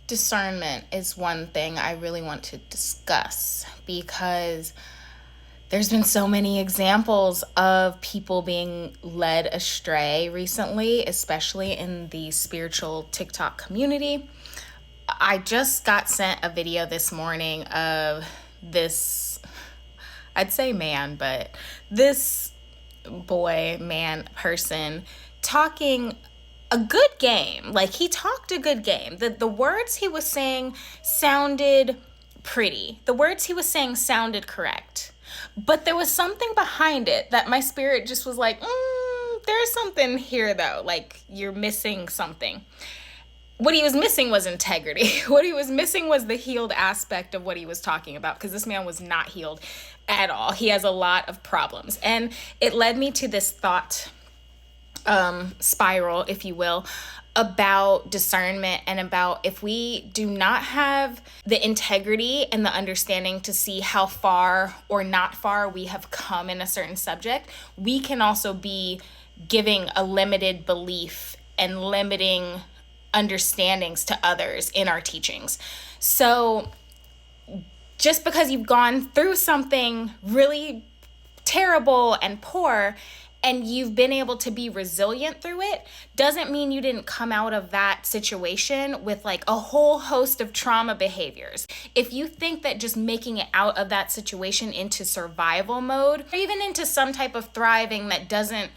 Discernment is one thing I really want to discuss because there's been so many examples of people being led astray recently, especially in the spiritual TikTok community. I just got sent a video this morning of this, I'd say man, but this boy, man, person talking a good game. Like, he talked a good game. The words he was saying sounded pretty. The words he was saying sounded correct. But there was something behind it that my spirit just was like, there's something here though. Like, you're missing something. What he was missing was integrity. What he was missing was the healed aspect of what he was talking about, because this man was not healed at all. He has a lot of problems. And it led me to this thought spiral, if you will, about discernment and about if we do not have the integrity and the understanding to see how far or not far we have come in a certain subject, we can also be giving a limited belief and limiting understandings to others in our teachings. So just because you've gone through something really terrible and poor and you've been able to be resilient through it doesn't mean you didn't come out of that situation with like a whole host of trauma behaviors. If you think that just making it out of that situation into survival mode or even into some type of thriving that doesn't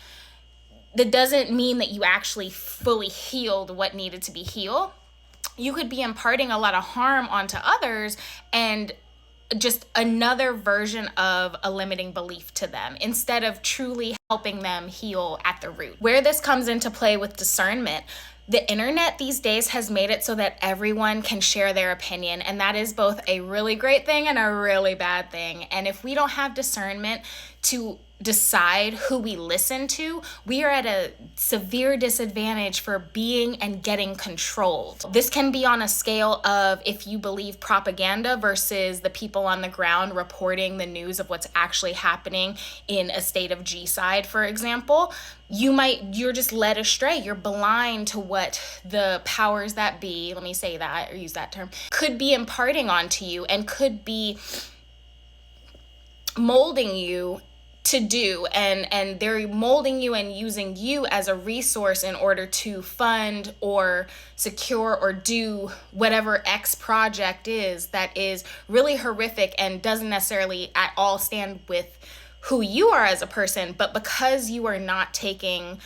mean that you actually fully healed what needed to be healed, you could be imparting a lot of harm onto others and just another version of a limiting belief to them instead of truly helping them heal at the root. Where this comes into play with discernment, the internet these days has made it so that everyone can share their opinion, and that is both a really great thing and a really bad thing. And if we don't have discernment to decide who we listen to, we are at a severe disadvantage for being and getting controlled. This can be on a scale of if you believe propaganda versus the people on the ground reporting the news of what's actually happening in a state of G-side, for example. You're just led astray. You're blind to what the powers that be, let me say that or use that term, could be imparting onto you and could be molding you to do, and they're molding you and using you as a resource in order to fund or secure or do whatever X project is that is really horrific and doesn't necessarily at all stand with who you are as a person. But because you are not taking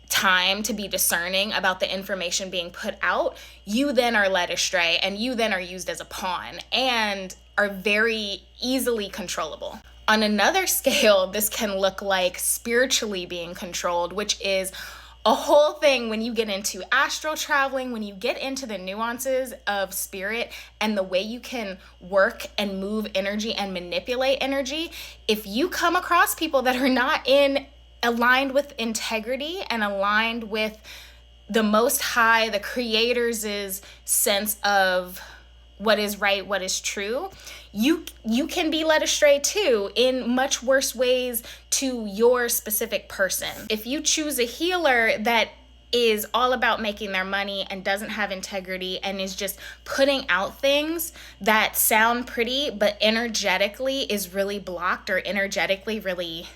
time to be discerning about the information being put out, you then are led astray and you then are used as a pawn and are very easily controllable. On another scale, this can look like spiritually being controlled, which is a whole thing when you get into astral traveling, when you get into the nuances of spirit and the way you can work and move energy and manipulate energy. If you come across people that are not aligned with integrity and aligned with the Most High, the Creator's sense of what is right, what is true, you can be led astray too in much worse ways to your specific person. If you choose a healer that is all about making their money and doesn't have integrity and is just putting out things that sound pretty but energetically is really blocked or energetically really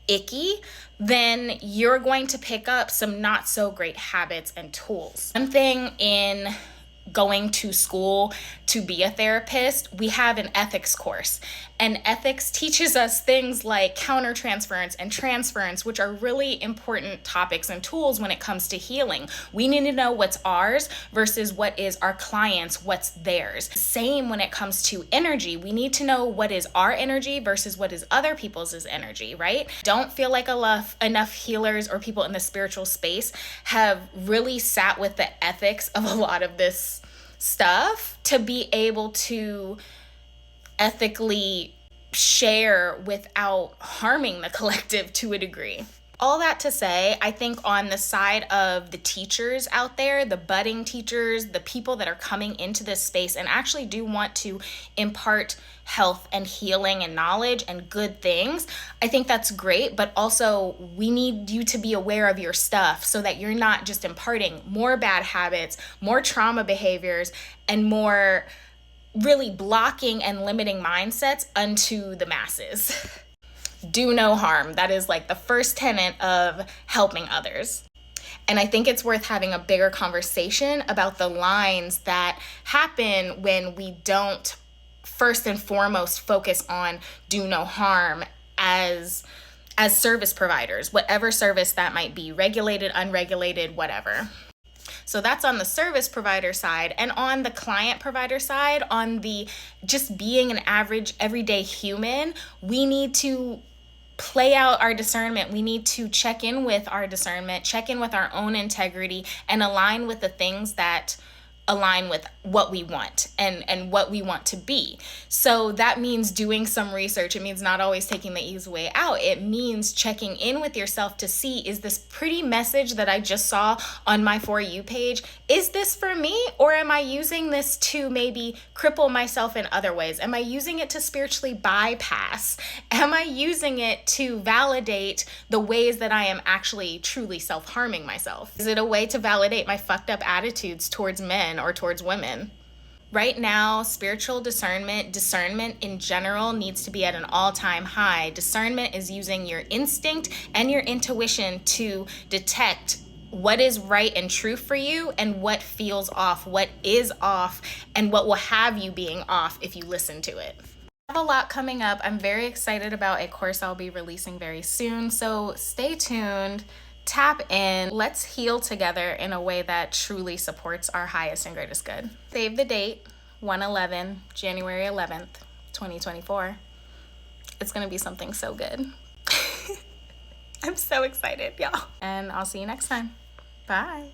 icky, then you're going to pick up some not so great habits and tools. One thing in going to school to be a therapist, we have an ethics course. And ethics teaches us things like countertransference and transference, which are really important topics and tools when it comes to healing. We need to know what's ours versus what is our clients, what's theirs. Same when it comes to energy. We need to know what is our energy versus what is other people's energy, right? Don't feel like enough healers or people in the spiritual space have really sat with the ethics of a lot of this stuff to be able to ethically share without harming the collective to a degree. all that to say, I think on the side of the teachers out there, the budding teachers, the people that are coming into this space and actually do want to impart health and healing and knowledge and good things, I think that's great. But also, we need you to be aware of your stuff so that you're not just imparting more bad habits, more trauma behaviors, and more really blocking and limiting mindsets unto the masses. Do no harm. That is like the first tenet of helping others. And I think it's worth having a bigger conversation about the lines that happen when we don't first and foremost focus on do no harm as service providers, whatever service that might be, regulated, unregulated, whatever. So that's on the service provider side. And on the client provider side, on the just being an average everyday human, we need to play out our discernment. We need to check in with our discernment, check in with our own integrity, and align with the things that align with what we want and what we want to be. So that means doing some research. It means not always taking the easy way out. It means checking in with yourself to see, is this pretty message that I just saw on my For You page, is this for me? Or am I using this to maybe cripple myself in other ways? Am I using it to spiritually bypass? Am I using it to validate the ways that I am actually truly self-harming myself? Is it a way to validate my fucked up attitudes towards men or towards women? Right now, spiritual discernment in general needs to be at an all-time high. Discernment is using your instinct and your intuition to detect what is right and true for you and what feels off, what is off, and what will have you being off if you listen to it. I have a lot coming up. I'm very excited about a course I'll be releasing very soon, so stay tuned. Tap in. Let's heal together in a way that truly supports our highest and greatest good. Save the date, 1/11, January 11th, 2024. It's going to be something so good. I'm so excited, y'all. And I'll see you next time. Bye.